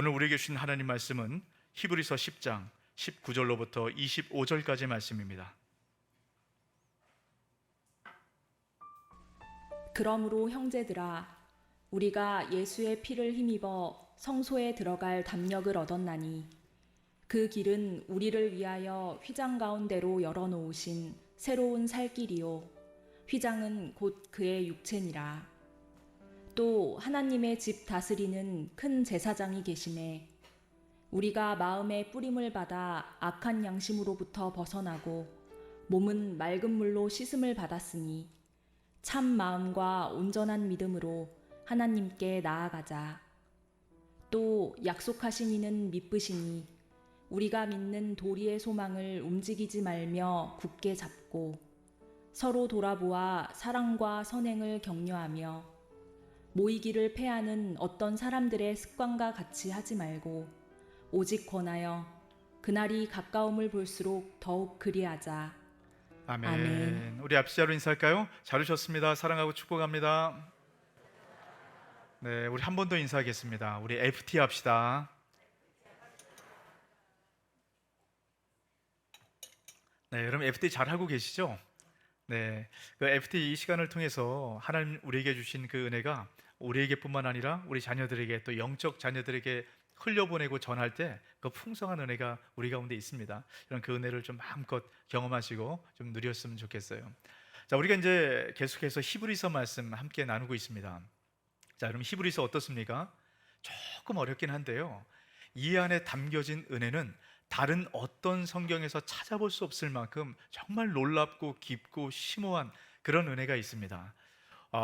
오늘 우리에게 주신 하나님 말씀은 히브리서 10장 19절로부터 25절까지 말씀입니다. 그러므로 형제들아, 우리가 예수의 피를 힘입어 성소에 들어갈 담력을 얻었나니 그 길은 우리를 위하여 휘장 가운데로 열어놓으신 새로운 살 길이요 휘장은 곧 그의 육체니라. 또 하나님의 집 다스리는 큰 제사장이 계시매 우리가 마음의 뿌림을 받아 악한 양심으로부터 벗어나고 몸은 맑은 물로 씻음을 받았으니 참 마음과 온전한 믿음으로 하나님께 나아가자. 또 약속하신 이는 미쁘시니 우리가 믿는 도리의 소망을 움직이지 말며 굳게 잡고 서로 돌아보아 사랑과 선행을 격려하며 모이기를 패하는 어떤 사람들의 습관과 같이 하지 말고 오직 권하여 그날이 가까움을 볼수록 더욱 그리하자. 아멘. 아멘. 우리 앞시자로 인사할까요? 잘 오셨습니다. 사랑하고 축복합니다. 네, 우리 한 번 더 인사하겠습니다. 우리 FT 합시다. 네, 여러분 FT 잘 하고 계시죠? 네, 그 FT 이 시간을 통해서 하나님 우리에게 주신 그 은혜가 우리에게뿐만 아니라 우리 자녀들에게 또 영적 자녀들에게 흘려보내고 전할 때 그 풍성한 은혜가 우리 가운데 있습니다. 이런 그 은혜를 좀 마음껏 경험하시고 좀 누렸으면 좋겠어요. 자, 우리가 이제 계속해서 히브리서 말씀 함께 나누고 있습니다. 자, 그럼 히브리서 어떻습니까? 조금 어렵긴 한데요, 이 안에 담겨진 은혜는 다른 어떤 성경에서 찾아볼 수 없을 만큼 정말 놀랍고 깊고 심오한 그런 은혜가 있습니다.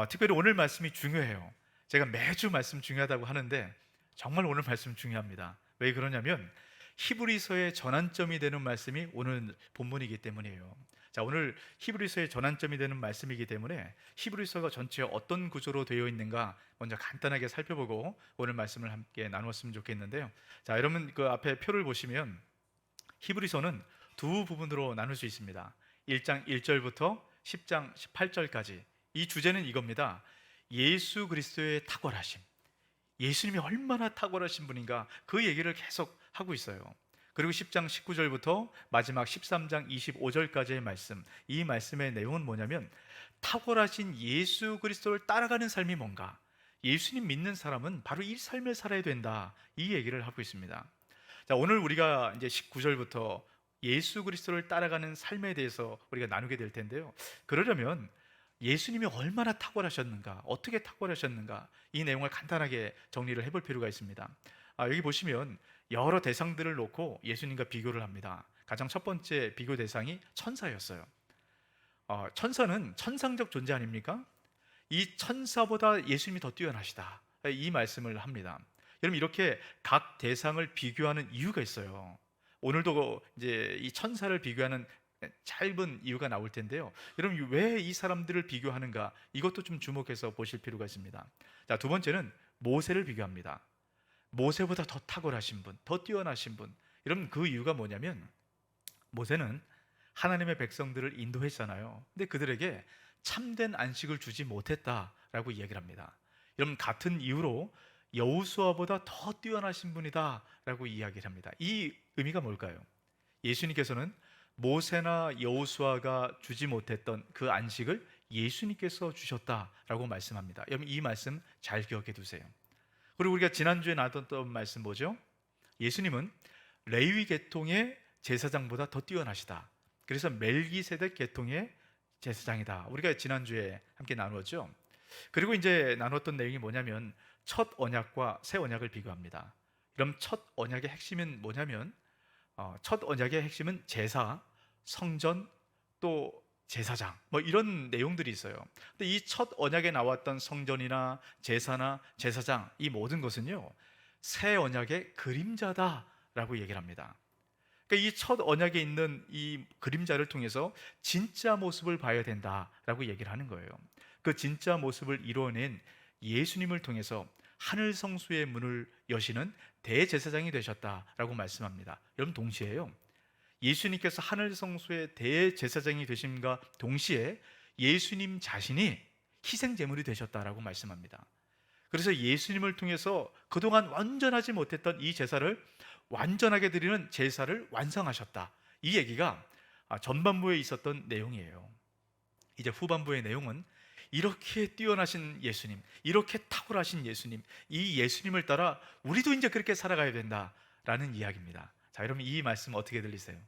특별히 오늘 말씀이 중요해요. 제가 매주 말씀 중요하다고 하는데 정말 오늘 말씀 중요합니다. 왜 그러냐면 히브리서의 전환점이 되는 말씀이 오늘 본문이기 때문이에요. 자, 오늘 히브리서의 전환점이 되는 말씀이기 때문에 히브리서가 전체에 어떤 구조로 되어 있는가 먼저 간단하게 살펴보고 오늘 말씀을 함께 나누었으면 좋겠는데요. 자, 여러분 그 앞에 표를 보시면 히브리서는 두 부분으로 나눌 수 있습니다. 1장 1절부터 10장 18절까지. 이 주제는 이겁니다. 예수 그리스도의 탁월하심. 예수님이 얼마나 탁월하신 분인가, 그 얘기를 계속 하고 있어요. 그리고 10장 19절부터 마지막 13장 25절까지의 말씀, 이 말씀의 내용은 뭐냐면 탁월하신 예수 그리스도를 따라가는 삶이 뭔가, 예수님 믿는 사람은 바로 이 삶을 살아야 된다, 이 얘기를 하고 있습니다. 자, 오늘 우리가 이제 19절부터 예수 그리스도를 따라가는 삶에 대해서 우리가 나누게 될 텐데요, 그러려면 예수님이 얼마나 탁월하셨는가, 어떻게 탁월하셨는가, 이 내용을 간단하게 정리를 해볼 필요가 있습니다. 여기 보시면 여러 대상들을 놓고 예수님과 비교를 합니다. 가장 첫 번째 비교 대상이 천사였어요. 천사는 천상적 존재 아닙니까? 이 천사보다 예수님이 더 뛰어나시다, 이 말씀을 합니다. 여러분, 이렇게 각 대상을 비교하는 이유가 있어요. 오늘도 이제 이 천사를 비교하는 짧은 이유가 나올 텐데요, 여러분 왜 이 사람들을 비교하는가, 이것도 좀 주목해서 보실 필요가 있습니다. 자, 두 번째는 모세를 비교합니다. 모세보다 더 탁월하신 분, 더 뛰어나신 분. 여러분, 그 이유가 뭐냐면 모세는 하나님의 백성들을 인도했잖아요. 근데 그들에게 참된 안식을 주지 못했다라고 이야기를 합니다. 여러분, 같은 이유로 여호수아보다 더 뛰어나신 분이다 라고 이야기를 합니다. 이 의미가 뭘까요? 예수님께서는 모세나 여호수아가 주지 못했던 그 안식을 예수님께서 주셨다라고 말씀합니다. 여러분, 이 말씀 잘 기억해 두세요. 그리고 우리가 지난주에 나눴던 말씀 뭐죠? 예수님은 레위 계통의 제사장보다 더 뛰어나시다. 그래서 멜기세덱 계통의 제사장이다. 우리가 지난주에 함께 나누었죠. 그리고 이제 나눴던 내용이 뭐냐면 첫 언약과 새 언약을 비교합니다. 그럼 첫 언약의 핵심은 뭐냐면 첫 언약의 핵심은 제사, 성전, 또 제사장, 뭐 이런 내용들이 있어요. 근데 이 첫 언약에 나왔던 성전이나 제사나 제사장, 이 모든 것은요 새 언약의 그림자다라고 얘기를 합니다. 그러니까 이 첫 언약에 있는 이 그림자를 통해서 진짜 모습을 봐야 된다라고 얘기를 하는 거예요. 그 진짜 모습을 이루어낸 예수님을 통해서 하늘 성수의 문을 여시는 대제사장이 되셨다라고 말씀합니다. 여러분, 동시에요, 예수님께서 하늘 성수의 대제사장이 되심과 동시에 예수님 자신이 희생 제물이 되셨다라고 말씀합니다. 그래서 예수님을 통해서 그동안 완전하지 못했던 이 제사를 완전하게 드리는 제사를 완성하셨다. 이 얘기가 전반부에 있었던 내용이에요. 이제 후반부의 내용은 이렇게 뛰어나신 예수님, 이렇게 탁월하신 예수님, 이 예수님을 따라 우리도 이제 그렇게 살아가야 된다라는 이야기입니다. 자, 여러분 이 말씀 어떻게 들리세요?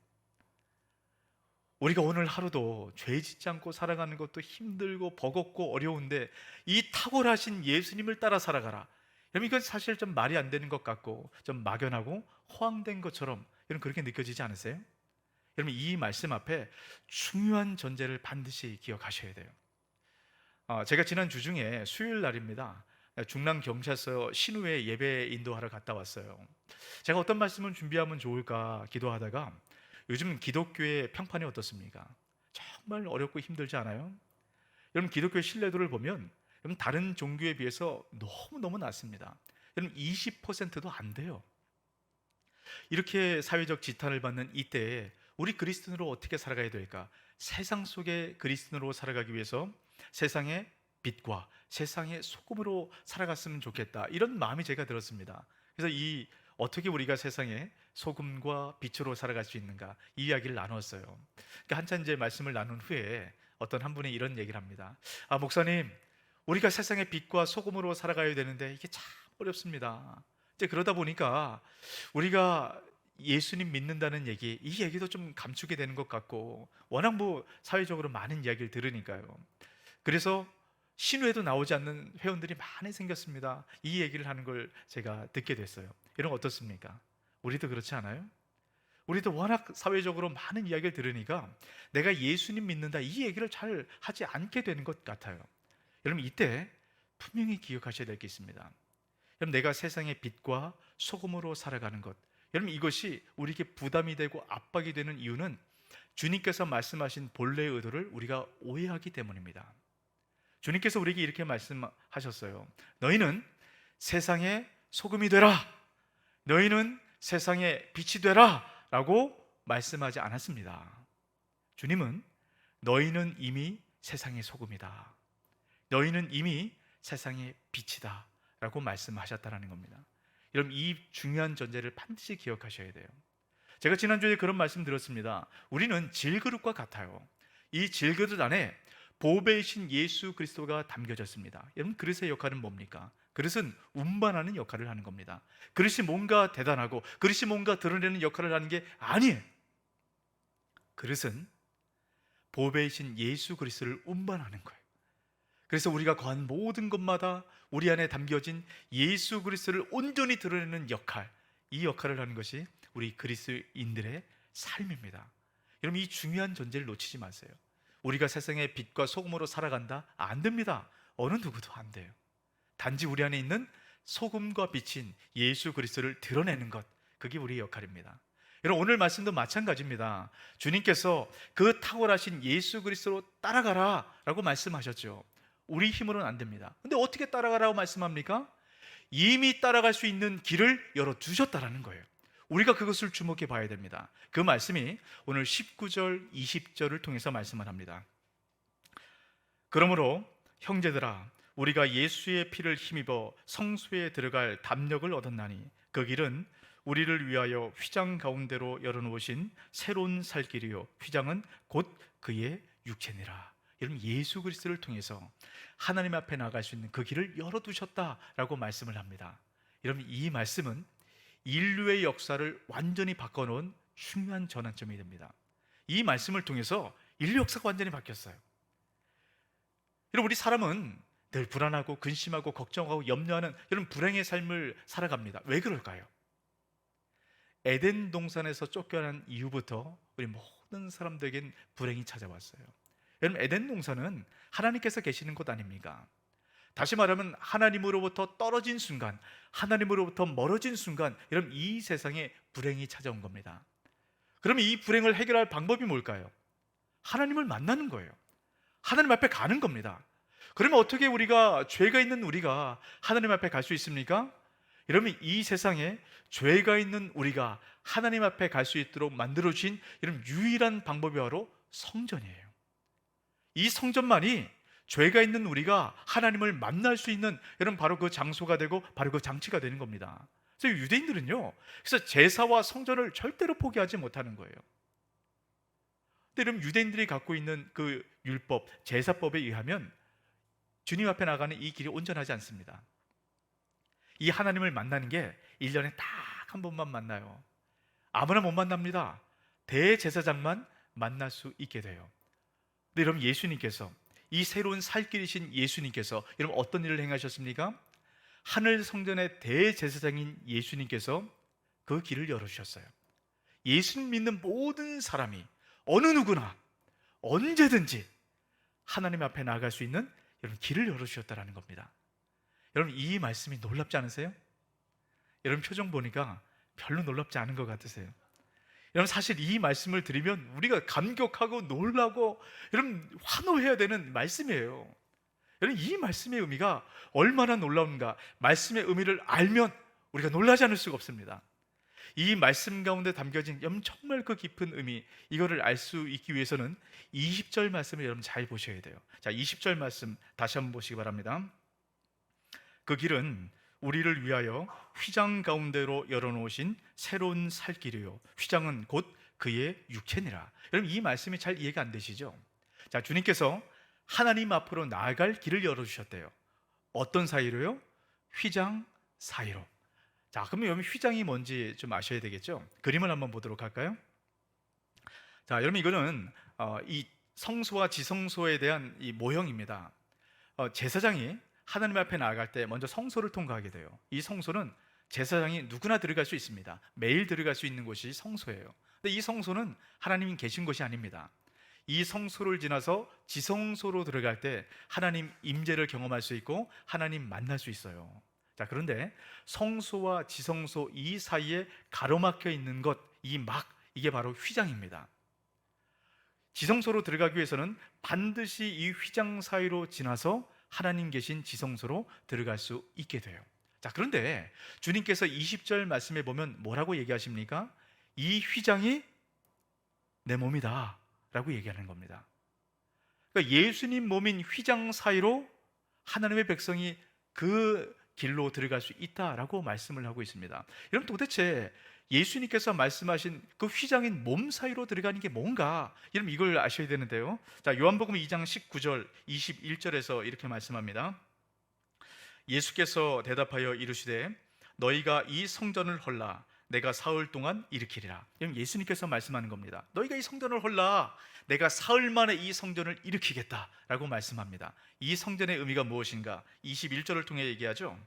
우리가 오늘 하루도 죄 짓지 않고 살아가는 것도 힘들고 버겁고 어려운데 이 탁월하신 예수님을 따라 살아가라. 여러분 이건 사실 좀 말이 안 되는 것 같고 좀 막연하고 허황된 것처럼 여러분 그렇게 느껴지지 않으세요? 여러분 이 말씀 앞에 중요한 전제를 반드시 기억하셔야 돼요. 제가 지난 주 중에 수요일 날입니다. 중랑 경찰서 신우회 예배 인도하러 갔다 왔어요. 제가 어떤 말씀을 준비하면 좋을까 기도하다가 요즘 기독교의 평판이 어떻습니까? 정말 어렵고 힘들지 않아요? 여러분 기독교의 신뢰도를 보면 여러분 다른 종교에 비해서 너무너무 낮습니다. 여러분 20%도 안 돼요. 이렇게 사회적 지탄을 받는 이때에 우리 그리스도인으로 어떻게 살아가야 될까? 세상 속에 그리스도인으로 살아가기 위해서 세상의 빛과 세상의 소금으로 살아갔으면 좋겠다, 이런 마음이 제가 들었습니다. 그래서 어떻게 우리가 세상에 소금과 빛으로 살아갈 수 있는가, 이 이야기를 나눴어요. 그러니까 한참 이제 말씀을 나눈 후에 어떤 한 분이 이런 얘기를 합니다. 목사님, 우리가 세상의 빛과 소금으로 살아가야 되는데 이게 참 어렵습니다. 이제 그러다 보니까 우리가 예수님 믿는다는 얘기, 이 얘기도 좀 감추게 되는 것 같고, 워낙 사회적으로 많은 이야기를 들으니까요. 그래서 신우에도 나오지 않는 회원들이 많이 생겼습니다. 이 얘기를 하는 걸 제가 듣게 됐어요. 이런 거 어떻습니까? 우리도 그렇지 않아요? 우리도 워낙 사회적으로 많은 이야기를 들으니까 내가 예수님 믿는다, 이 얘기를 잘 하지 않게 되는 것 같아요. 여러분 이때 분명히 기억하셔야 될 게 있습니다. 여러분 내가 세상의 빛과 소금으로 살아가는 것, 여러분 이것이 우리에게 부담이 되고 압박이 되는 이유는 주님께서 말씀하신 본래의 의도를 우리가 오해하기 때문입니다. 주님께서 우리에게 이렇게 말씀하셨어요. 너희는 세상의 소금이 되라, 너희는 세상의 빛이 되라 라고 말씀하지 않았습니다. 주님은 너희는 이미 세상의 소금이다, 너희는 이미 세상의 빛이다 라고 말씀하셨다는 겁니다. 여러분 이 중요한 전제를 반드시 기억하셔야 돼요. 제가 지난주에 그런 말씀 드렸습니다. 우리는 질그릇과 같아요. 이 질그릇 안에 보배이신 예수 그리스도가 담겨졌습니다. 여러분 그릇의 역할은 뭡니까? 그릇은 운반하는 역할을 하는 겁니다. 그릇이 뭔가 대단하고 그릇이 뭔가 드러내는 역할을 하는 게 아니에요. 그릇은 보배이신 예수 그리스도를 운반하는 거예요. 그래서 우리가 거한 모든 것마다 우리 안에 담겨진 예수 그리스도를 온전히 드러내는 역할, 이 역할을 하는 것이 우리 그리스도인들의 삶입니다. 여러분 이 중요한 전제를 놓치지 마세요. 우리가 세상의 빛과 소금으로 살아간다? 안 됩니다. 어느 누구도 안 돼요. 단지 우리 안에 있는 소금과 빛인 예수 그리스도를 드러내는 것, 그게 우리의 역할입니다. 여러분 오늘 말씀도 마찬가지입니다. 주님께서 그 탁월하신 예수 그리스도로 따라가라 라고 말씀하셨죠. 우리 힘으로는 안 됩니다. 근데 어떻게 따라가라고 말씀합니까? 이미 따라갈 수 있는 길을 열어두셨다라는 거예요. 우리가 그것을 주목해 봐야 됩니다. 그 말씀이 오늘 19절, 20절을 통해서 말씀을 합니다. 그러므로 형제들아, 우리가 예수의 피를 힘입어 성소에 들어갈 담력을 얻었나니 그 길은 우리를 위하여 휘장 가운데로 열어놓으신 새로운 살 길이요, 휘장은 곧 그의 육체니라. 여러분 예수 그리스도를 통해서 하나님 앞에 나갈 수 있는 그 길을 열어두셨다라고 말씀을 합니다. 여러분 이 말씀은 인류의 역사를 완전히 바꿔놓은 중요한 전환점이 됩니다. 이 말씀을 통해서 인류 역사가 완전히 바뀌었어요. 여러분 우리 사람은 늘 불안하고 근심하고 걱정하고 염려하는 이런 불행의 삶을 살아갑니다. 왜 그럴까요? 에덴 동산에서 쫓겨난 이후부터 우리 모든 사람들에겐 불행이 찾아왔어요. 여러분 에덴 동산은 하나님께서 계시는 곳 아닙니까? 다시 말하면 하나님으로부터 떨어진 순간, 하나님으로부터 멀어진 순간, 여러분 이 세상에 불행이 찾아온 겁니다. 그러면 이 불행을 해결할 방법이 뭘까요? 하나님을 만나는 거예요. 하나님 앞에 가는 겁니다. 그러면 어떻게 우리가, 죄가 있는 우리가 하나님 앞에 갈 수 있습니까? 여러분 이 세상에 죄가 있는 우리가 하나님 앞에 갈 수 있도록 만들어주신 이런 유일한 방법이 바로 성전이에요. 이 성전만이 죄가 있는 우리가 하나님을 만날 수 있는 여러분 바로 그 장소가 되고 바로 그 장치가 되는 겁니다. 그래서 유대인들은요, 그래서 제사와 성전을 절대로 포기하지 못하는 거예요. 근데 여러분 유대인들이 갖고 있는 그 율법, 제사법에 의하면 주님 앞에 나가는 이 길이 온전하지 않습니다. 이 하나님을 만나는 게 1년에 딱 한 번만 만나요. 아무나 못 만납니다. 대제사장만 만날 수 있게 돼요. 근데 여러분 예수님께서, 이 새로운 살 길이신 예수님께서 여러분 어떤 일을 행하셨습니까? 하늘 성전의 대제사장인 예수님께서 그 길을 열어주셨어요. 예수님 믿는 모든 사람이 어느 누구나 언제든지 하나님 앞에 나아갈 수 있는 여러분 길을 열어주셨다는 겁니다. 여러분 이 말씀이 놀랍지 않으세요? 여러분 표정 보니까 별로 놀랍지 않은 것 같으세요? 여러분 사실 이 말씀을 들으면 우리가 감격하고 놀라고 여러분 환호해야 되는 말씀이에요. 여러분 이 말씀의 의미가 얼마나 놀라운가, 말씀의 의미를 알면 우리가 놀라지 않을 수가 없습니다. 이 말씀 가운데 담겨진 정말 그 깊은 의미, 이거를 알 수 있기 위해서는 20절 말씀을 여러분 잘 보셔야 돼요. 자, 20절 말씀 다시 한번 보시기 바랍니다. 그 길은 우리를 위하여 휘장 가운데로 열어놓으신 새로운 살 길이요, 휘장은 곧 그의 육체니라. 여러분 이 말씀이 잘 이해가 안 되시죠? 자, 주님께서 하나님 앞으로 나아갈 길을 열어주셨대요. 어떤 사이로요? 휘장 사이로. 자, 그러면 여러분 휘장이 뭔지 좀 아셔야 되겠죠? 그림을 한번 보도록 할까요? 자, 여러분 이거는 이 성소와 지성소에 대한 이 모형입니다. 제사장이 하나님 앞에 나아갈 때 먼저 성소를 통과하게 돼요. 이 성소는 제사장이 누구나 들어갈 수 있습니다. 매일 들어갈 수 있는 곳이 성소예요. 근데 이 성소는 하나님이 계신 곳이 아닙니다. 이 성소를 지나서 지성소로 들어갈 때 하나님 임재를 경험할 수 있고 하나님 만날 수 있어요. 자, 그런데 성소와 지성소 이 사이에 가로막혀 있는 것, 이 막, 이게 바로 휘장입니다. 지성소로 들어가기 위해서는 반드시 이 휘장 사이로 지나서 하나님 계신 지성소로 들어갈 수 있게 돼요. 자, 그런데 주님께서 20절 말씀에 보면 뭐라고 얘기하십니까? 이 휘장이 내 몸이다 라고 얘기하는 겁니다. 그러니까 예수님 몸인 휘장 사이로 하나님의 백성이 그 길로 들어갈 수 있다라고 말씀을 하고 있습니다. 여러분 도대체 예수님께서 말씀하신 그 휘장인 몸 사이로 들어가는 게 뭔가, 여러분 이걸 아셔야 되는데요. 자, 요한복음 2장 19절 21절에서 이렇게 말씀합니다. 예수께서 대답하여 이르시되 너희가 이 성전을 헐라 내가 사흘 동안 일으키리라. 여러분 예수님께서 말씀하는 겁니다. 너희가 이 성전을 헐라 내가 사흘 만에 이 성전을 일으키겠다라고 말씀합니다. 이 성전의 의미가 무엇인가? 21절을 통해 얘기하죠.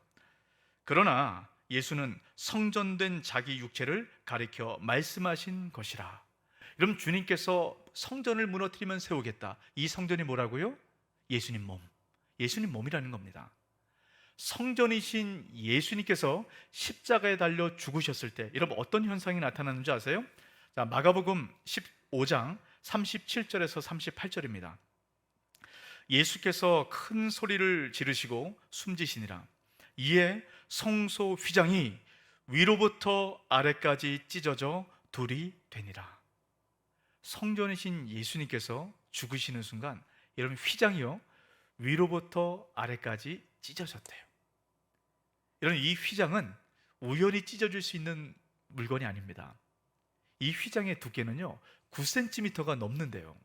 그러나 예수는 성전된 자기 육체를 가리켜 말씀하신 것이라. 여러분 주님께서 성전을 무너뜨리면 세우겠다. 이 성전이 뭐라고요? 예수님 몸, 예수님 몸이라는 겁니다. 성전이신 예수님께서 십자가에 달려 죽으셨을 때 여러분 어떤 현상이 나타나는지 아세요? 자, 마가복음 15장 37절에서 38절입니다. 예수께서 큰 소리를 지르시고 숨지시니라. 이에 성소 휘장이 위로부터 아래까지 찢어져 둘이 되니라. 성전이신 예수님께서 죽으시는 순간 여러분 휘장이요 위로부터 아래까지 찢어졌대요. 여러분 이 휘장은 우연히 찢어질 수 있는 물건이 아닙니다. 이 휘장의 두께는요 9cm가 넘는데요.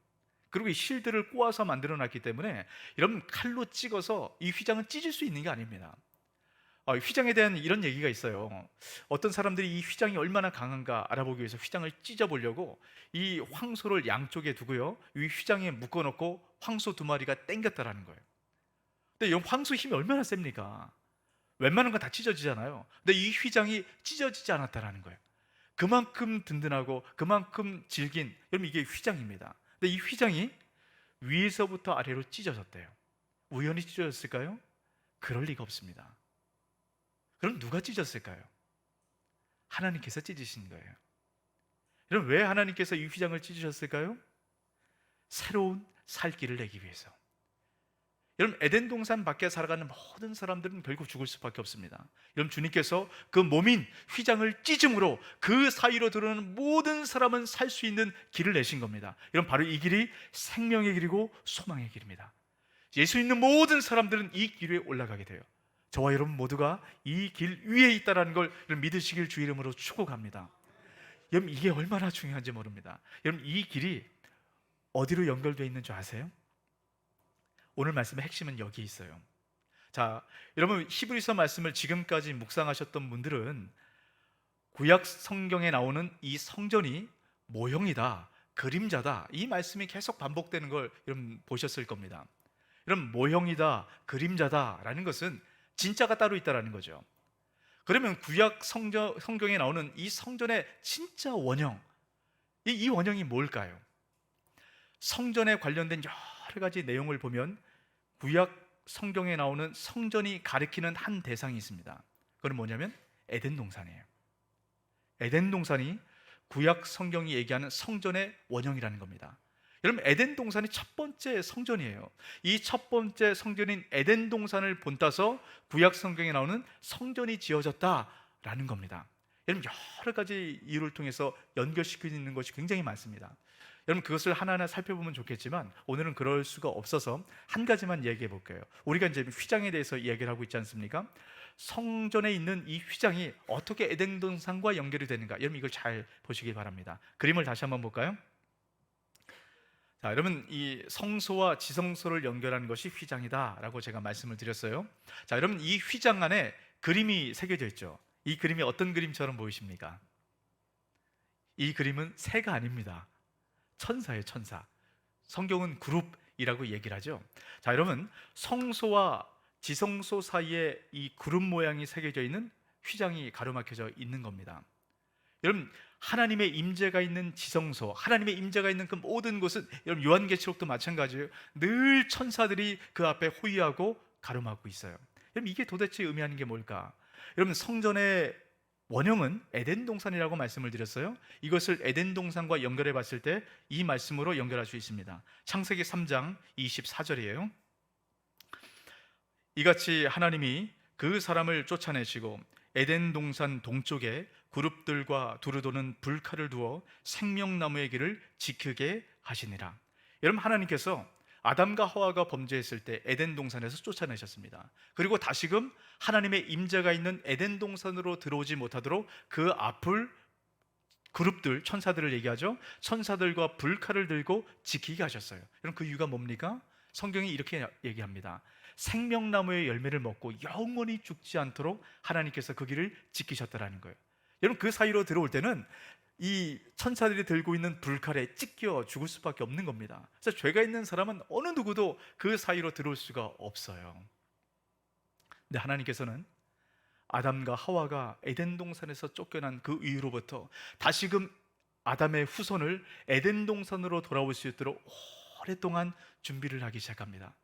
그리고 이 실들을 꼬아서 만들어 놨기 때문에 여러분 칼로 찍어서 이 휘장은 찢을 수 있는 게 아닙니다. 휘장에 대한 이런 얘기가 있어요. 어떤 사람들이 이 휘장이 얼마나 강한가 알아보기 위해서 휘장을 찢어보려고 이 황소를 양쪽에 두고요 이 휘장에 묶어놓고 황소 2마리가 땡겼다라는 거예요. 근데 이 황소 힘이 얼마나 셉니까? 웬만한 건 다 찢어지잖아요. 근데 이 휘장이 찢어지지 않았다라는 거예요. 그만큼 든든하고 그만큼 질긴, 여러분 이게 휘장입니다. 근데 이 휘장이 위에서부터 아래로 찢어졌대요. 우연히 찢어졌을까요? 그럴 리가 없습니다. 그럼 누가 찢었을까요? 하나님께서 찢으신 거예요. 여러분 왜 하나님께서 이 휘장을 찢으셨을까요? 새로운 살 길을 내기 위해서. 여러분 에덴 동산 밖에 살아가는 모든 사람들은 결국 죽을 수밖에 없습니다. 여러분 주님께서 그 몸인 휘장을 찢음으로 그 사이로 들어오는 모든 사람은 살 수 있는 길을 내신 겁니다. 여러분 바로 이 길이 생명의 길이고 소망의 길입니다. 예수 있는 모든 사람들은 이 길 위에 올라가게 돼요. 저와 여러분 모두가 이 길 위에 있다라는 걸 믿으시길 주 이름으로 축복합니다. 여러분 이게 얼마나 중요한지 모릅니다. 여러분 이 길이 어디로 연결되어 있는 줄 아세요? 오늘 말씀의 핵심은 여기 있어요. 자, 여러분 히브리서 말씀을 지금까지 묵상하셨던 분들은 구약 성경에 나오는 이 성전이 모형이다, 그림자다, 이 말씀이 계속 반복되는 걸 여러분 보셨을 겁니다. 여러분 모형이다, 그림자다라는 것은 진짜가 따로 있다라는 거죠. 그러면 구약 성경에 나오는 이 성전의 진짜 원형, 이 원형이 뭘까요? 성전에 관련된 여러 가지 내용을 보면 구약 성경에 나오는 성전이 가리키는 한 대상이 있습니다. 그건 뭐냐면 에덴 동산이에요. 에덴 동산이 구약 성경이 얘기하는 성전의 원형이라는 겁니다. 여러분 에덴 동산이 첫 번째 성전이에요. 이 첫 번째 성전인 에덴 동산을 본따서 구약 성경에 나오는 성전이 지어졌다라는 겁니다. 여러분 여러 가지 이유를 통해서 연결시키는 것이 굉장히 많습니다. 여러분 그것을 하나하나 살펴보면 좋겠지만 오늘은 그럴 수가 없어서 한 가지만 얘기해 볼게요. 우리가 이제 휘장에 대해서 이야기를 하고 있지 않습니까? 성전에 있는 이 휘장이 어떻게 에덴 동산과 연결이 되는가, 여러분 이걸 잘 보시기 바랍니다. 그림을 다시 한번 볼까요? 자, 여러분 이 성소와 지성소를 연결하는 것이 휘장이다라고 제가 말씀을 드렸어요. 자, 여러분 이 휘장 안에 그림이 새겨져 있죠. 이 그림이 어떤 그림처럼 보이십니까? 이 그림은 새가 아닙니다. 천사예요, 천사. 성경은 그룹이라고 얘기를 하죠. 자, 여러분 성소와 지성소 사이에 이 그룹 모양이 새겨져 있는 휘장이 가로막혀져 있는 겁니다. 여러분 하나님의 임재가 있는 지성소, 하나님의 임재가 있는 그 모든 곳은 여러분 요한계시록도 마찬가지예요. 늘 천사들이 그 앞에 호위하고 가로막고 있어요. 여러분 이게 도대체 의미하는 게 뭘까? 여러분 성전의 원형은 에덴 동산이라고 말씀을 드렸어요. 이것을 에덴 동산과 연결해 봤을 때 이 말씀으로 연결할 수 있습니다. 창세기 3장 24절이에요. 이같이 하나님이 그 사람을 쫓아내시고 에덴 동산 동쪽에 그룹들과 두루 도는 불칼을 두어 생명나무의 길을 지키게 하시니라. 여러분 하나님께서 아담과 하와가 범죄했을 때 에덴 동산에서 쫓아내셨습니다. 그리고 다시금 하나님의 임재가 있는 에덴 동산으로 들어오지 못하도록 그 앞을 그룹들, 천사들을 얘기하죠. 천사들과 불칼을 들고 지키게 하셨어요. 여러분 그 이유가 뭡니까? 성경이 이렇게 얘기합니다. 생명나무의 열매를 먹고 영원히 죽지 않도록 하나님께서 그 길을 지키셨다라는 거예요. 여러분 그 사이로 들어올 때는 이 천사들이 들고 있는 불칼에 찢겨 죽을 수밖에 없는 겁니다. 그래서 죄가 있는 사람은 어느 누구도 그 사이로 들어올 수가 없어요. 근데 하나님께서는 아담과 하와가 에덴 동산에서 쫓겨난 그 이후로부터 다시금 아담의 후손을 에덴 동산으로 돌아올 수 있도록 오랫동안 준비를 하기 시작합니다.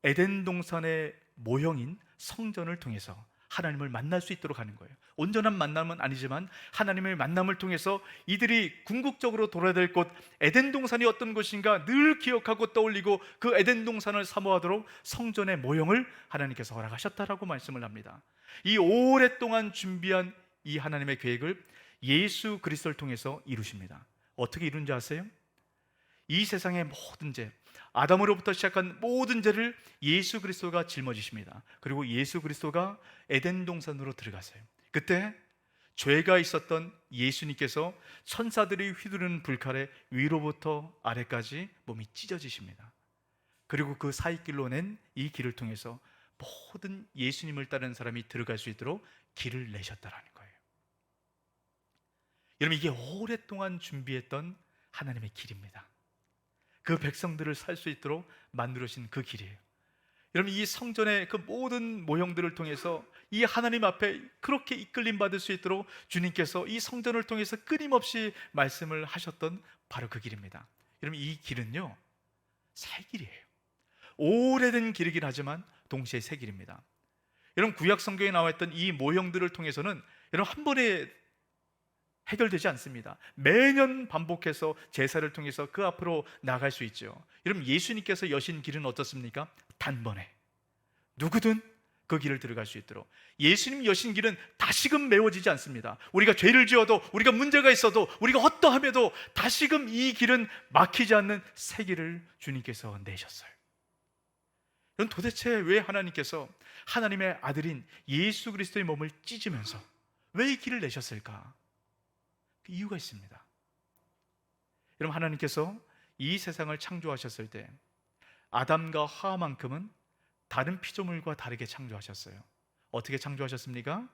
에덴 동산의 모형인 성전을 통해서 하나님을 만날 수 있도록 하는 거예요. 온전한 만남은 아니지만 하나님의 만남을 통해서 이들이 궁극적으로 돌아야 될 곳 에덴 동산이 어떤 곳인가 늘 기억하고 떠올리고 그 에덴 동산을 사모하도록 성전의 모형을 하나님께서 허락하셨다라고 말씀을 합니다. 이 오랫동안 준비한 이 하나님의 계획을 예수 그리스도를 통해서 이루십니다. 어떻게 이룬지 아세요? 이 세상의 모든 죄, 아담으로부터 시작한 모든 죄를 예수 그리스도가 짊어지십니다. 그리고 예수 그리스도가 에덴 동산으로 들어가세요. 그때 죄가 있었던 예수님께서 천사들이 휘두르는 불칼에 위로부터 아래까지 몸이 찢어지십니다. 그리고 그 사이길로 낸 이 길을 통해서 모든 예수님을 따르는 사람이 들어갈 수 있도록 길을 내셨다라는 거예요. 여러분 이게 오랫동안 준비했던 하나님의 길입니다. 그 백성들을 살 수 있도록 만들어진 그 길이에요. 여러분 이 성전의 그 모든 모형들을 통해서 이 하나님 앞에 그렇게 이끌림 받을 수 있도록 주님께서 이 성전을 통해서 끊임없이 말씀을 하셨던 바로 그 길입니다. 여러분 이 길은요 새 길이에요. 오래된 길이긴 하지만 동시에 새 길입니다. 여러분 구약 성경에 나와 있던 이 모형들을 통해서는 여러분 한 번에 해결되지 않습니다. 매년 반복해서 제사를 통해서 그 앞으로 나갈 수 있죠. 여러분 예수님께서 여신 길은 어떻습니까? 단번에 누구든 그 길을 들어갈 수 있도록 예수님 여신 길은 다시금 메워지지 않습니다. 우리가 죄를 지어도 우리가 문제가 있어도 우리가 어떠함에도 다시금 이 길은 막히지 않는 새 길을 주님께서 내셨어요. 여러분, 도대체 왜 하나님께서 하나님의 아들인 예수 그리스도의 몸을 찢으면서 왜 이 길을 내셨을까? 그 이유가 있습니다. 여러분, 하나님께서 이 세상을 창조하셨을 때 아담과 하와만큼은 다른 피조물과 다르게 창조하셨어요. 어떻게 창조하셨습니까?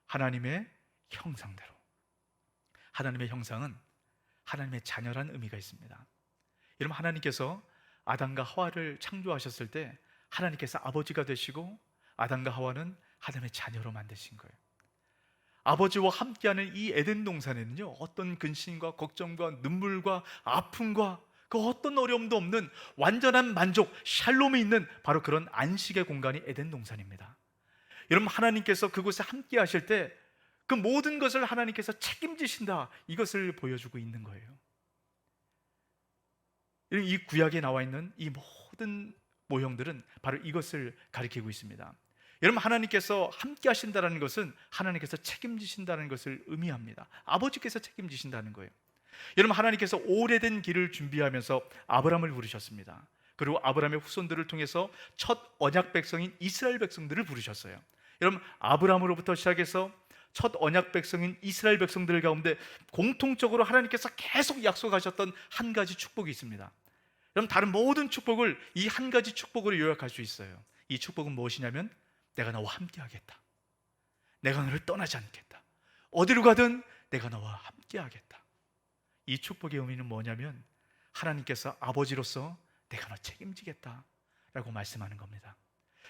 하나님의 형상대로. 하나님의 형상은 하나님의 자녀란 의미가 있습니다. 여러분, 하나님께서 아담과 하와를 창조하셨을 때 하나님께서 아버지가 되시고 아담과 하와는 하나님의 자녀로 만드신 거예요. 아버지와 함께하는 이 에덴 동산에는요, 어떤 근심과 걱정과 눈물과 아픔과 그 어떤 어려움도 없는 완전한 만족, 샬롬이 있는 바로 그런 안식의 공간이 에덴 동산입니다. 여러분, 하나님께서 그곳에 함께 하실 때 그 모든 것을 하나님께서 책임지신다, 이것을 보여주고 있는 거예요. 이 구약에 나와 있는 이 모든 모형들은 바로 이것을 가리키고 있습니다. 여러분, 하나님께서 함께 하신다는 것은 하나님께서 책임지신다는 것을 의미합니다. 아버지께서 책임지신다는 거예요. 여러분, 하나님께서 오래된 길을 준비하면서 아브라함을 부르셨습니다. 그리고 아브라함의 후손들을 통해서 첫 언약 백성인 이스라엘 백성들을 부르셨어요. 여러분, 아브라함으로부터 시작해서 첫 언약 백성인 이스라엘 백성들 가운데 공통적으로 하나님께서 계속 약속하셨던 한 가지 축복이 있습니다. 여러분, 다른 모든 축복을 이 한 가지 축복으로 요약할 수 있어요. 이 축복은 무엇이냐면, 내가 너와 함께 하겠다. 내가 너를 떠나지 않겠다. 어디로 가든 내가 너와 함께 하겠다. 이 축복의 의미는 뭐냐면, 하나님께서 아버지로서 내가 너 책임지겠다 라고 말씀하는 겁니다.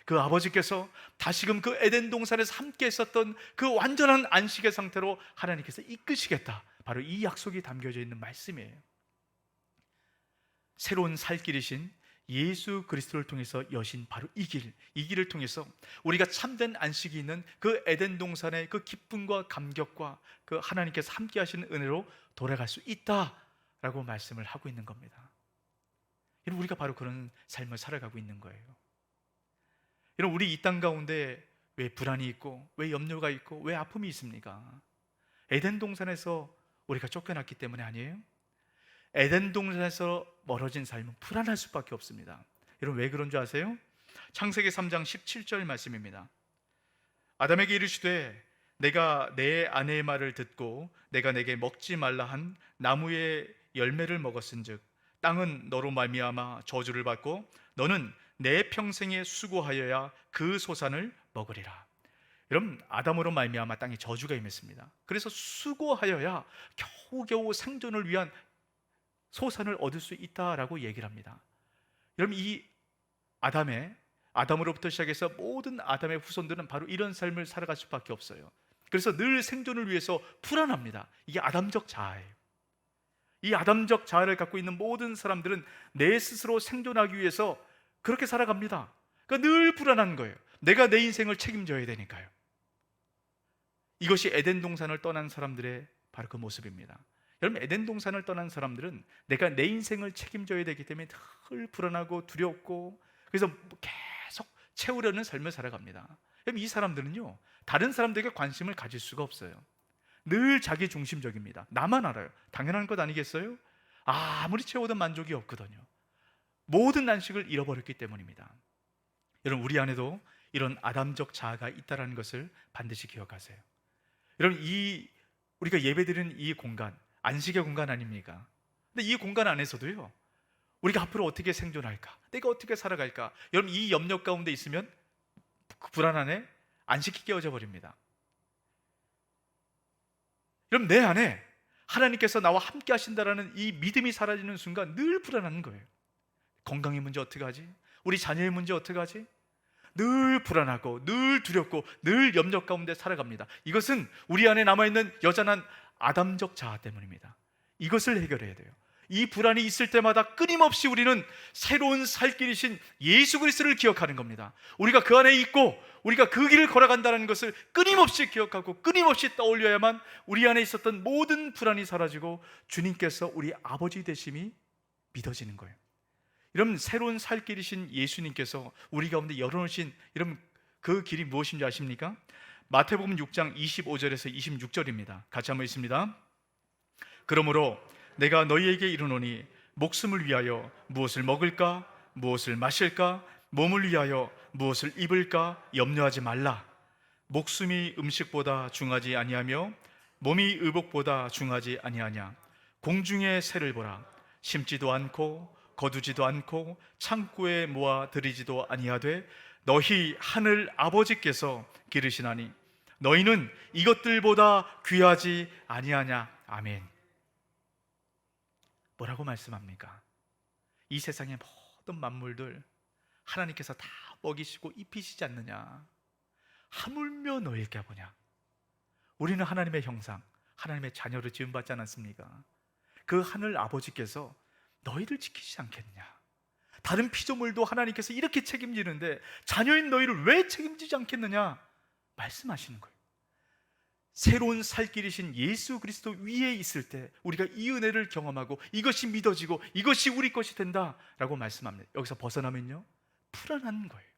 그 아버지께서 다시금 그 에덴 동산에서 함께 했었던 그 완전한 안식의 상태로 하나님께서 이끄시겠다, 바로 이 약속이 담겨져 있는 말씀이에요. 새로운 살 길이신 예수 그리스도를 통해서 여신 바로 이 길을 통해서 우리가 참된 안식이 있는 그 에덴 동산의 그 기쁨과 감격과 그 하나님께서 함께 하시는 은혜로 돌아갈 수 있다라고 말씀을 하고 있는 겁니다. 여러분, 우리가 바로 그런 삶을 살아가고 있는 거예요. 여러분, 우리 이 땅 가운데 왜 불안이 있고 왜 염려가 있고 왜 아픔이 있습니까? 에덴 동산에서 우리가 쫓겨났기 때문에 아니에요? 에덴 동산에서 멀어진 삶은 불안할 수밖에 없습니다. 여러분, 왜 그런 줄 아세요? 창세기 3장 17절 말씀입니다. 아담에게 이르시되 내가 내 아내의 말을 듣고 내가 내게 먹지 말라 한 나무의 열매를 먹었은즉 땅은 너로 말미암아 저주를 받고 너는 내 평생에 수고하여야 그 소산을 먹으리라. 여러분, 아담으로 말미암아 땅에 저주가 임했습니다. 그래서 수고하여야 겨우겨우 생존을 위한 소산을 얻을 수 있다라고 얘기를 합니다. 여러분, 이 아담으로부터 시작해서 모든 아담의 후손들은 바로 이런 삶을 살아갈 수밖에 없어요. 그래서 늘 생존을 위해서 불안합니다. 이게 아담적 자아예요. 이 아담적 자아를 갖고 있는 모든 사람들은 내 스스로 생존하기 위해서 그렇게 살아갑니다. 그러니까 늘 불안한 거예요. 내가 내 인생을 책임져야 되니까요. 이것이 에덴 동산을 떠난 사람들의 바로 그 모습입니다. 여러분, 에덴 동산을 떠난 사람들은 내가 내 인생을 책임져야 되기 때문에 늘 불안하고 두렵고 그래서 계속 채우려는 삶을 살아갑니다. 여러분, 이 사람들은요, 다른 사람들에게 관심을 가질 수가 없어요. 늘 자기 중심적입니다. 나만 알아요. 당연한 것 아니겠어요? 아무리 채워도 만족이 없거든요. 모든 안식을 잃어버렸기 때문입니다. 여러분, 우리 안에도 이런 아담적 자아가 있다는 것을 반드시 기억하세요. 여러분, 우리가 예배드리는 이 공간, 안식의 공간 아닙니까? 근데 이 공간 안에서도요, 우리가 앞으로 어떻게 생존할까? 내가 어떻게 살아갈까? 여러분, 이 염려 가운데 있으면 그 불안 안에 안식이 깨어져 버립니다. 여러분, 내 안에 하나님께서 나와 함께 하신다라는 이 믿음이 사라지는 순간 늘 불안한 거예요. 건강의 문제 어떻게 하지? 우리 자녀의 문제 어떻게 하지? 늘 불안하고 늘 두렵고 늘 염려 가운데 살아갑니다. 이것은 우리 안에 남아있는 여전한 아담적 자아 때문입니다. 이것을 해결해야 돼요. 이 불안이 있을 때마다 끊임없이 우리는 새로운 살 길이신 예수 그리스도를 기억하는 겁니다. 우리가 그 안에 있고 우리가 그 길을 걸어간다는 것을 끊임없이 기억하고 끊임없이 떠올려야만 우리 안에 있었던 모든 불안이 사라지고 주님께서 우리 아버지 되심이 믿어지는 거예요. 여러분, 새로운 살 길이신 예수님께서 우리 가운데 열어놓으신 여러분 그 길이 무엇인지 아십니까? 마태복음 6장 25절에서 26절입니다. 같이 한번 읽습니다. 그러므로 내가 너희에게 이르노니 목숨을 위하여 무엇을 먹을까 무엇을 마실까 몸을 위하여 무엇을 입을까 염려하지 말라. 목숨이 음식보다 중하지 아니하며 몸이 의복보다 중하지 아니하냐. 공중의 새를 보라. 심지도 않고 거두지도 않고 창고에 모아 들이지도 아니하되 너희 하늘 아버지께서 기르시나니 너희는 이것들보다 귀하지 아니하냐. 아멘. 뭐라고 말씀합니까? 이 세상의 모든 만물들 하나님께서 다 먹이시고 입히시지 않느냐. 하물며 너희가 보냐. 우리는 하나님의 형상, 하나님의 자녀를 지음받지 않았습니까? 그 하늘 아버지께서 너희를 지키시지 않겠냐. 다른 피조물도 하나님께서 이렇게 책임지는데 자녀인 너희를 왜 책임지지 않겠느냐 말씀하시는 거예요. 새로운 살길이신 예수 그리스도 위에 있을 때 우리가 이 은혜를 경험하고 이것이 믿어지고 이것이 우리 것이 된다라고 말씀합니다. 여기서 벗어나면요, 불안한 거예요.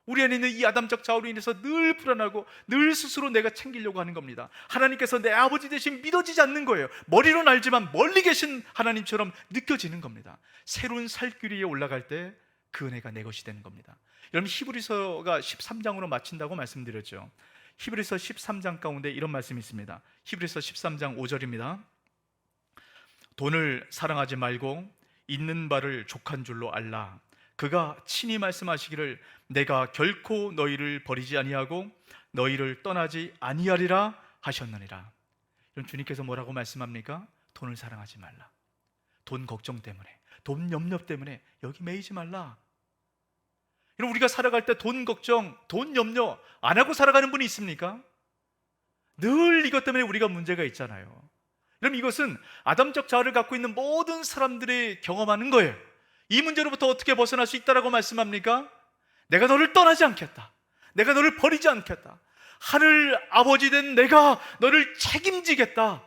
우리 안에 있는 이 아담적 자아로 인해서 늘 불안하고 늘 스스로 내가 챙기려고 하는 겁니다. 하나님께서 내 아버지 대신 믿어지지 않는 거예요. 머리로는 알지만 멀리 계신 하나님처럼 느껴지는 겁니다. 새로운 살길 위에 올라갈 때 그 은혜가 내 것이 되는 겁니다. 여러분, 히브리서가 13장으로 마친다고 말씀드렸죠. 히브리서 13장 가운데 이런 말씀이 있습니다. 히브리서 13장 5절입니다. 돈을 사랑하지 말고 있는 바를 족한 줄로 알라. 그가 친히 말씀하시기를 내가 결코 너희를 버리지 아니하고 너희를 떠나지 아니하리라 하셨느니라. 그럼 주님께서 뭐라고 말씀합니까? 돈을 사랑하지 말라. 돈 걱정 때문에, 돈 염려 때문에 여기 매이지 말라. 여러분, 우리가 살아갈 때 돈 걱정, 돈 염려 안 하고 살아가는 분이 있습니까? 늘 이것 때문에 우리가 문제가 있잖아요. 그럼 이것은 아담적 자아를 갖고 있는 모든 사람들이 경험하는 거예요. 이 문제로부터 어떻게 벗어날 수 있다라고 말씀합니까? 내가 너를 떠나지 않겠다. 내가 너를 버리지 않겠다. 하늘 아버지 된 내가 너를 책임지겠다.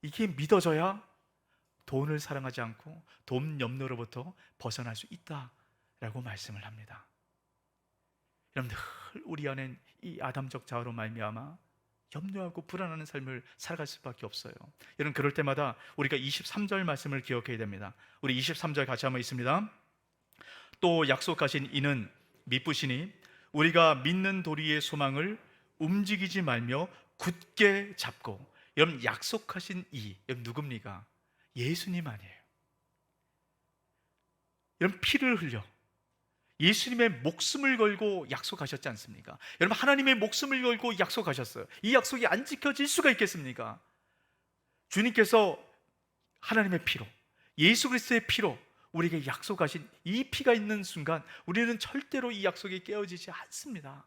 이게 믿어져야 돈을 사랑하지 않고 돈 염려로부터 벗어날 수 있다라고 말씀을 합니다. 여러분, 늘 우리 안엔 이 아담적 자아로 말미암아 염려하고 불안하는 삶을 살아갈 수밖에 없어요. 여러분, 그럴 때마다 우리가 23절 말씀을 기억해야 됩니다. 우리 23절 같이 한번 있습니다. 또 약속하신 이는 미쁘시니 우리가 믿는 도리의 소망을 움직이지 말며 굳게 잡고. 여러분, 약속하신 이, 여러분 누굽니까? 예수님 아니에요. 여러분, 피를 흘려 예수님의 목숨을 걸고 약속하셨지 않습니까? 여러분, 하나님의 목숨을 걸고 약속하셨어요. 이 약속이 안 지켜질 수가 있겠습니까? 주님께서 하나님의 피로, 예수 그리스도의 피로 우리에게 약속하신 이 피가 있는 순간 우리는 절대로 이 약속이 깨어지지 않습니다.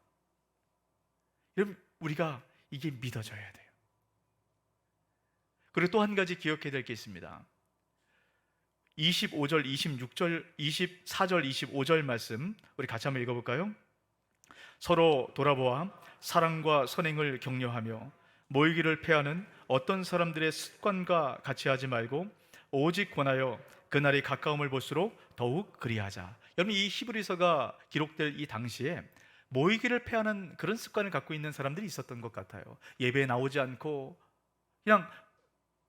여러분, 우리가 이게 믿어져야 돼요. 그리고 또 한 가지 기억해야 될 게 있습니다. 25절, 26절, 24절, 25절 말씀 우리 같이 한번 읽어볼까요? 서로 돌아보아 사랑과 선행을 격려하며 모이기를 패하는 어떤 사람들의 습관과 같이 하지 말고 오직 권하여 그날이 가까움을 볼수록 더욱 그리하자. 여러분, 이 히브리서가 기록될 이 당시에 모이기를 패하는 그런 습관을 갖고 있는 사람들이 있었던 것 같아요. 예배에 나오지 않고 그냥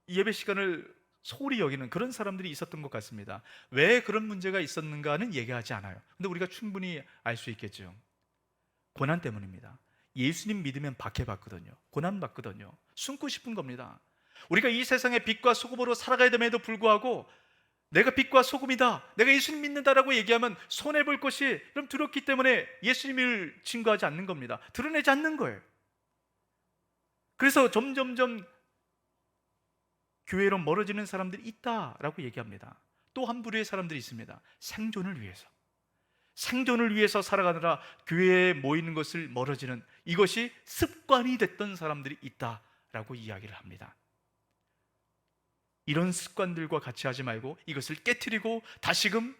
예배 시간을 소홀히 여기는 그런 사람들이 있었던 것 같습니다. 왜 그런 문제가 있었는가는 얘기하지 않아요. 근데 우리가 충분히 알 수 있겠죠. 고난 때문입니다. 예수님 믿으면 박해받거든요. 고난받거든요. 숨고 싶은 겁니다. 우리가 이 세상의 빛과 소금으로 살아가야 됨에도 불구하고 내가 빛과 소금이다, 내가 예수님 믿는다라고 얘기하면 손해볼 것이 좀 두렵기 때문에 예수님을 증거하지 않는 겁니다. 드러내지 않는 거예요. 그래서 점점점 교회로 멀어지는 사람들이 있다라고 얘기합니다. 또 한 부류의 사람들이 있습니다. 생존을 위해서 살아가느라 교회에 모이는 것을 멀어지는, 이것이 습관이 됐던 사람들이 있다라고 이야기를 합니다. 이런 습관들과 같이 하지 말고 이것을 깨트리고 다시금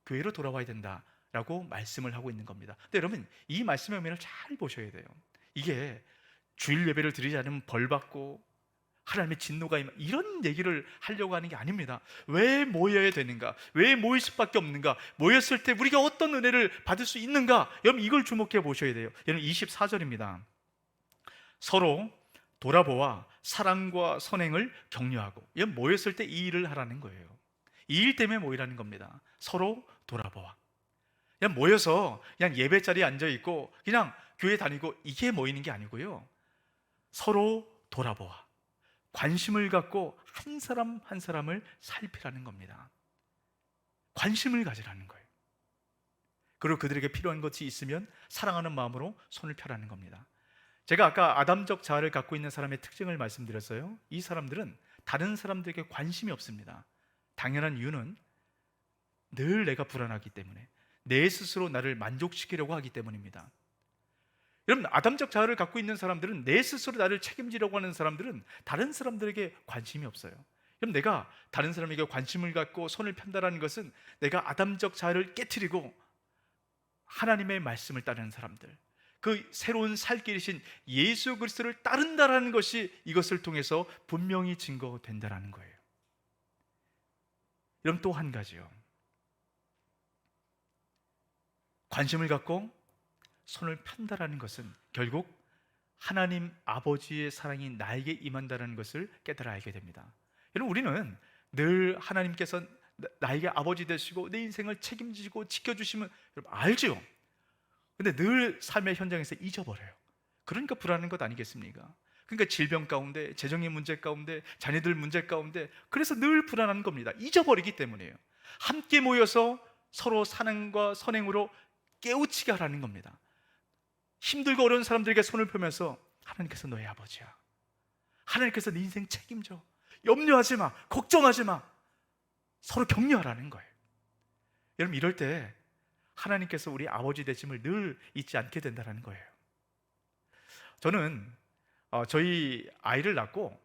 교회로 돌아와야 된다라고 말씀을 하고 있는 겁니다. 근데 여러분, 이 말씀의 의미를 잘 보셔야 돼요. 이게 주일 예배를 드리지 않으면 벌받고 하나님의 진노가 이런 얘기를 하려고 하는 게 아닙니다. 왜 모여야 되는가? 왜 모일 수밖에 없는가? 모였을 때 우리가 어떤 은혜를 받을 수 있는가? 여러분, 이걸 주목해 보셔야 돼요. 여러분, 24절입니다. 서로 돌아보아 사랑과 선행을 격려하고. 여러분, 모였을 때 이 일을 하라는 거예요. 이 일 때문에 모이라는 겁니다. 서로 돌아보아. 그냥 모여서 그냥 예배 자리에 앉아 있고 그냥 교회 다니고 이게 모이는 게 아니고요. 서로 돌아보아 관심을 갖고 한 사람 한 사람을 살피라는 겁니다. 관심을 가지라는 거예요. 그리고 그들에게 필요한 것이 있으면 사랑하는 마음으로 손을 펴라는 겁니다. 제가 아까 아담적 자아를 갖고 있는 사람의 특징을 말씀드렸어요. 이 사람들은 다른 사람들에게 관심이 없습니다. 당연한 이유는 늘 내가 불안하기 때문에, 내 스스로 나를 만족시키려고 하기 때문입니다. 여러분, 아담적 자아를 갖고 있는 사람들은, 내 스스로 나를 책임지려고 하는 사람들은 다른 사람들에게 관심이 없어요. 그럼 내가 다른 사람에게 관심을 갖고 손을 편다라는 것은 내가 아담적 자아를 깨트리고 하나님의 말씀을 따르는 사람들, 그 새로운 살 길이신 예수 그리스도를 따른다라는 것이 이것을 통해서 분명히 증거된다라는 거예요. 여러분, 또 한 가지요. 관심을 갖고 손을 편다라는 것은 결국 하나님 아버지의 사랑이 나에게 임한다는 것을 깨달아 알게 됩니다. 여러분, 우리는 늘 하나님께서 나에게 아버지 되시고 내 인생을 책임지고 지켜주시면 여러분 알죠? 근데 늘 삶의 현장에서 잊어버려요. 그러니까 불안한 것 아니겠습니까? 그러니까 질병 가운데, 재정의 문제 가운데, 자녀들 문제 가운데, 그래서 늘 불안한 겁니다. 잊어버리기 때문이에요. 함께 모여서 서로 사랑과 선행으로 깨우치게 하라는 겁니다. 힘들고 어려운 사람들에게 손을 펴면서 하나님께서 너의 아버지야, 하나님께서 네 인생 책임져, 염려하지 마, 걱정하지 마, 서로 격려하라는 거예요. 여러분, 이럴 때 하나님께서 우리 아버지 되심을 늘 잊지 않게 된다는 거예요. 저는 저희 아이를 낳고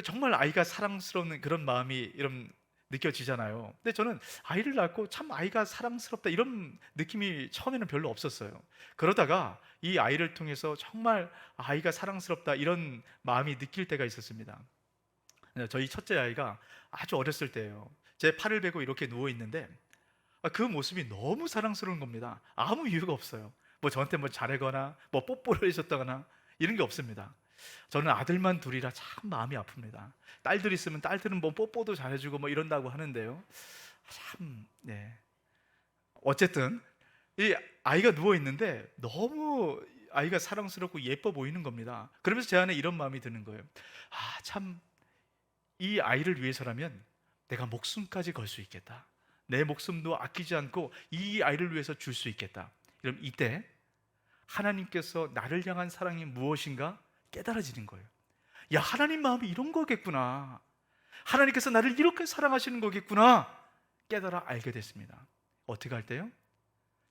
정말 아이가 사랑스러운 그런 마음이 이런 느껴지잖아요. 근데 저는 아이를 낳고 참 아이가 사랑스럽다 이런 느낌이 처음에는 별로 없었어요. 그러다가 이 아이를 통해서 정말 아이가 사랑스럽다 이런 마음이 느낄 때가 있었습니다. 저희 첫째 아이가 아주 어렸을 때예요. 제 팔을 베고 이렇게 누워 있는데 그 모습이 너무 사랑스러운 겁니다. 아무 이유가 없어요. 뭐 저한테 뭐 잘하거나 뭐 뽀뽀를 해줬다거나 이런 게 없습니다. 저는 아들만 둘이라 참 마음이 아픕니다. 딸들 있으면 딸들은 뭐 뽀뽀도 잘해주고 뭐 이런다고 하는데요. 참, 네. 어쨌든 이 아이가 누워 있는데 너무 아이가 사랑스럽고 예뻐 보이는 겁니다. 그러면서 제 안에 이런 마음이 드는 거예요. 아, 참, 이 아이를 위해서라면 내가 목숨까지 걸 수 있겠다. 내 목숨도 아끼지 않고 이 아이를 위해서 줄 수 있겠다. 그럼 이때 하나님께서 나를 향한 사랑이 무엇인가 깨달아지는 거예요. 야, 하나님 마음이 이런 거겠구나, 하나님께서 나를 이렇게 사랑하시는 거겠구나 깨달아 알게 됐습니다. 어떻게 할 때요?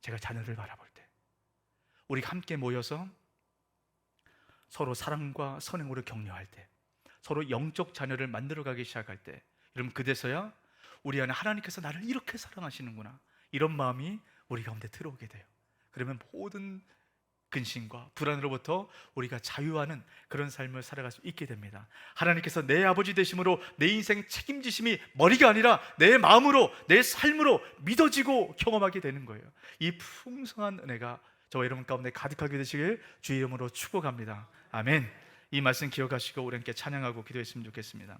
제가 자녀를 바라볼 때, 우리가 함께 모여서 서로 사랑과 선행으로 격려할 때, 서로 영적 자녀를 만들어가기 시작할 때, 여러분, 그때서야 우리 안에 하나님께서 나를 이렇게 사랑하시는구나 이런 마음이 우리 가운데 들어오게 돼요. 그러면 모든 근심과 불안으로부터 우리가 자유하는 그런 삶을 살아갈 수 있게 됩니다. 하나님께서 내 아버지 되심으로 내 인생 책임지심이 머리가 아니라 내 마음으로, 내 삶으로 믿어지고 경험하게 되는 거예요. 이 풍성한 은혜가 저와 여러분 가운데 가득하게 되시길 주의 이름으로 축복합니다. 아멘. 이 말씀 기억하시고 우리 함께 찬양하고 기도했으면 좋겠습니다.